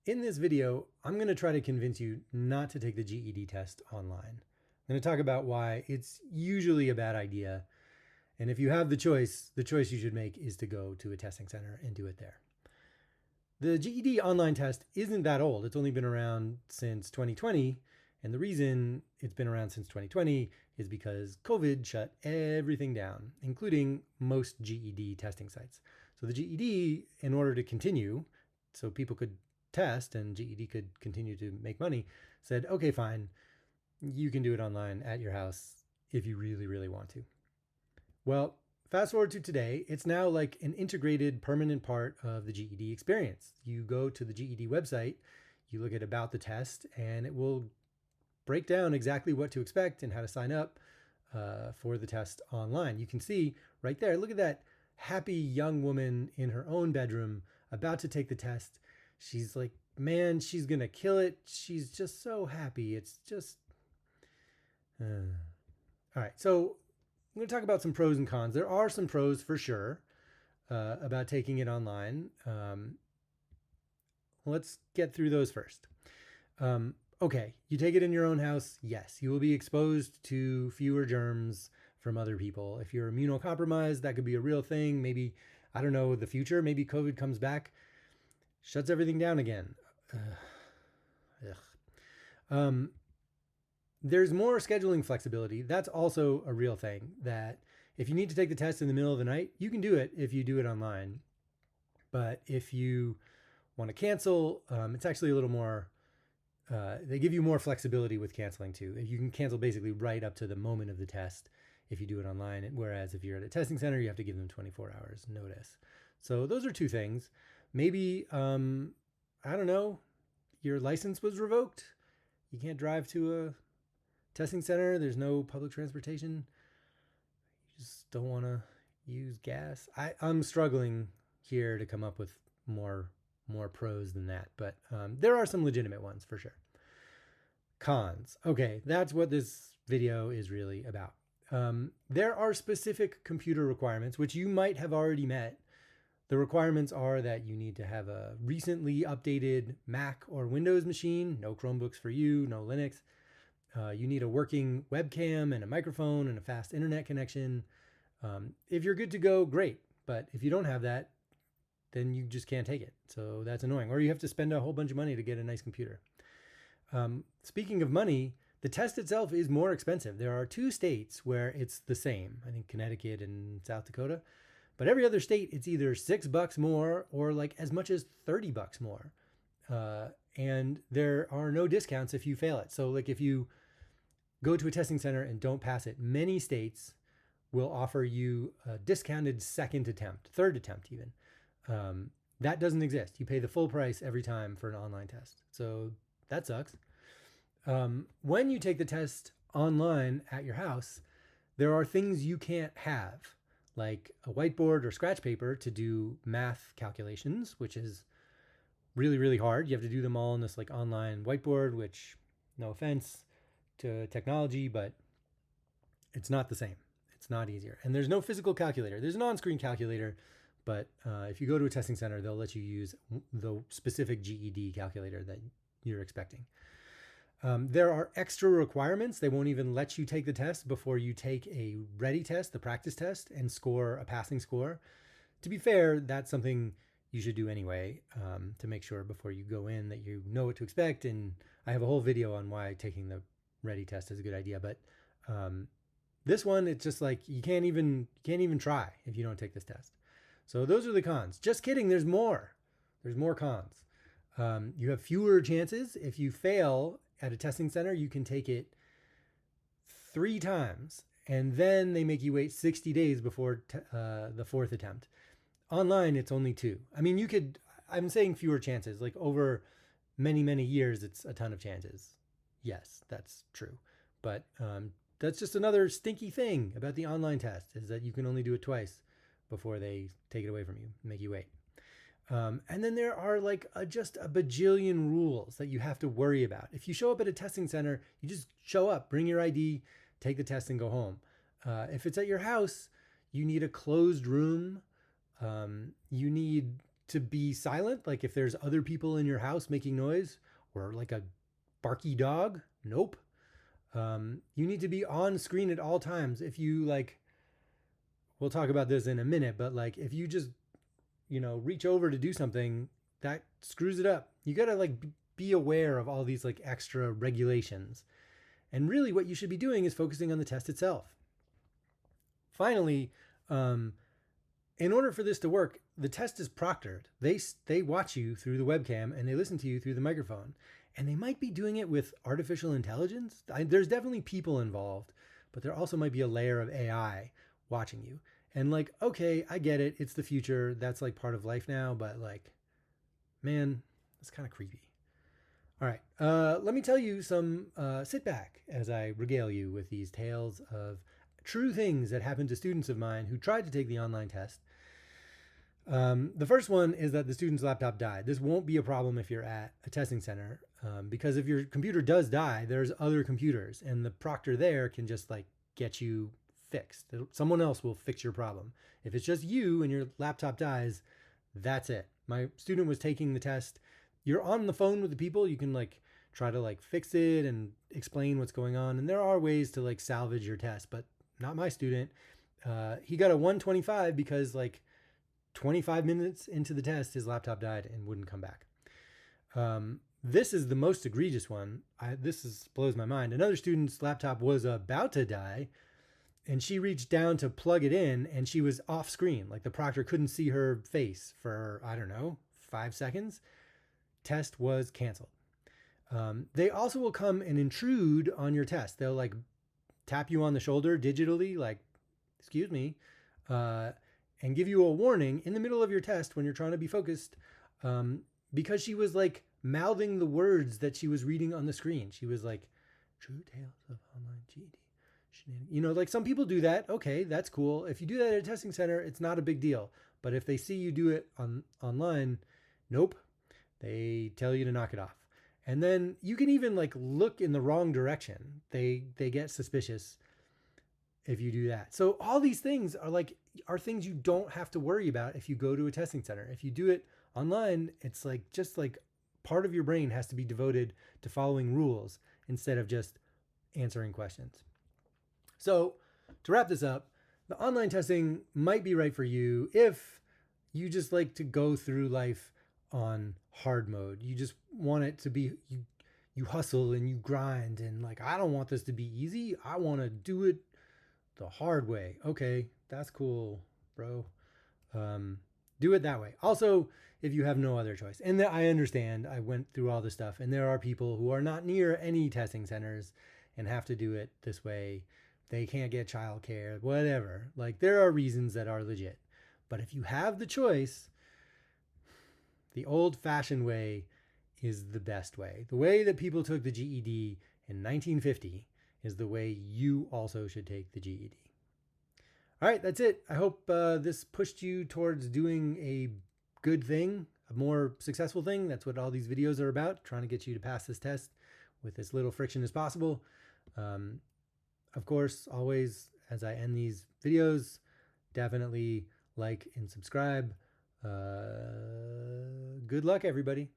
In this video, I'm going to try to convince you not to take the GED test online. I'm going to talk about why it's usually a bad idea. And if you have the choice you should make is to go to a testing center and do it there. The GED online test isn't that old. It's only been around since 2020. And the reason it's been around since 2020 is because COVID shut everything down, including most GED testing sites. So the GED, in order to continue, so people could test and GED could continue to make money, said, okay, fine, you can do it online at your house if you really, really want to. Well, fast forward to today, it's now like an integrated permanent part of the GED experience. You go to the GED website, you look at about the test, and it will break down exactly what to expect and how to sign up for the test online. You can see right there, look at that happy young woman in her own bedroom about to take the test. She's like, man, she's going to kill it. She's just so happy. It's just... All right, so I'm going to talk about some pros and cons. There are some pros for sure about taking it online. Let's get through those first. Okay, you take it in your own house. Yes, you will be exposed to fewer germs from other people. If you're immunocompromised, that could be a real thing. Maybe, I don't know, the future, maybe COVID comes back, shuts everything down again. There's more scheduling flexibility. That's also a real thing, that if you need to take the test in the middle of the night, you can do it if you do it online. But if you want to cancel, it's actually a little more, they give you more flexibility with canceling too. You can cancel basically right up to the moment of the test if you do it online. Whereas if you're at a testing center, you have to give them 24 hours notice. So those are two things. Maybe, I don't know, your license was revoked. You can't drive to a testing center. There's no public transportation. You just don't want to use gas. I'm struggling here to come up with more pros than that, but there are some legitimate ones for sure. Cons. Okay, that's what this video is really about. There are specific computer requirements, which you might have already met. The requirements are that you need to have a recently updated Mac or Windows machine, no Chromebooks for you, no Linux. You need a working webcam and a microphone and a fast internet connection. If you're good to go, great. But if you don't have that, then you just can't take it. So that's annoying. Or you have to spend a whole bunch of money to get a nice computer. Speaking of money, the test itself is more expensive. There are 2 states where it's the same. I think Connecticut and South Dakota. But every other state, it's either $6 more or like as much as $30 more. And there are no discounts if you fail it. So like if you go to a testing center and don't pass it, many states will offer you a discounted second attempt, third attempt even. That doesn't exist. You pay the full price every time for an online test. So that sucks. When you take the test online at your house, there are things you can't have, like a whiteboard or scratch paper to do math calculations, which is really, really hard. You have to do them all on this like online whiteboard, which, no offense to technology, but it's not the same. It's not easier. And there's no physical calculator. There's an on-screen calculator, but if you go to a testing center, they'll let you use the specific GED calculator that you're expecting. There are extra requirements. They won't even let you take the test before you take a ready test, the practice test, and score a passing score. To be fair, that's something you should do anyway, to make sure before you go in that you know what to expect. And I have a whole video on why taking the ready test is a good idea. But this one, it's just like you can't even try if you don't take this test. So those are the cons. Just kidding. There's more. There's more cons. You have fewer chances. If you fail at a testing center, you can take it 3 times, and then they make you wait 60 days before the 4th attempt. Online, it's only 2. I mean, I'm saying fewer chances, like over many, many years, it's a ton of chances. Yes, that's true. But that's just another stinky thing about the online test, is that you can only do it twice before they take it away from you, make you wait. And then there are like just a bajillion rules that you have to worry about. If you show up at a testing center, you just show up, bring your ID, take the test and go home. If it's at your house, you need a closed room. You need to be silent, like if there's other people in your house making noise or like a barky dog. Nope. You need to be on screen at all times. If you like, we'll talk about this in a minute, but like if you just, reach over to do something, that screws it up. You got to like be aware of all these like extra regulations. And really what you should be doing is focusing on the test itself. Finally, in order for this to work, the test is proctored. They watch you through the webcam and they listen to you through the microphone. And they might be doing it with artificial intelligence. There's definitely people involved, but there also might be a layer of AI watching you. And like, okay, I get it. It's the future. That's like part of life now. But like, man, it's kind of creepy. All right, let me tell you some, sit back as I regale you with these tales of true things that happened to students of mine who tried to take the online test. The first one is that the student's laptop died. This won't be a problem if you're at a testing center, because if your computer does die, there's other computers and the proctor there can just like get you fixed. Someone else will fix your problem. If it's just you and your laptop dies, that's it. My student was taking the test. You're on the phone with the people. You can like try to like fix it and explain what's going on. And there are ways to like salvage your test, but not my student. He got a 125 because like 25 minutes into the test, his laptop died and wouldn't come back. This is the most egregious one. This blows my mind. Another student's laptop was about to die and she reached down to plug it in and she was off screen. Like the proctor couldn't see her face for, 5 seconds. Test was canceled. They also will come and intrude on your test. They'll like tap you on the shoulder digitally, like, excuse me, and give you a warning in the middle of your test when you're trying to be focused, because she was like mouthing the words that she was reading on the screen. She was like, true tales of online GED. Like some people do that. Okay, that's cool. If you do that at a testing center, it's not a big deal. But if they see you do it online, nope. They tell you to knock it off. And then you can even like look in the wrong direction. They get suspicious if you do that. So all these things are things you don't have to worry about if you go to a testing center. If you do it online, it's like just like part of your brain has to be devoted to following rules instead of just answering questions. So to wrap this up, the online testing might be right for you if you just like to go through life on hard mode. You just want it to be, you hustle and you grind and like, I don't want this to be easy. I want to do it the hard way. Okay, that's cool, bro. Do it that way. Also, if you have no other choice. And I understand, I went through all this stuff and there are people who are not near any testing centers and have to do it this way. They can't get childcare, whatever. Like there are reasons that are legit. But if you have the choice, the old-fashioned way is the best way. The way that people took the GED in 1950 is the way you also should take the GED. All right, that's it. I hope this pushed you towards doing a good thing, a more successful thing. That's what all these videos are about, trying to get you to pass this test with as little friction as possible. Of course, always, as I end these videos, definitely like and subscribe. Good luck, everybody.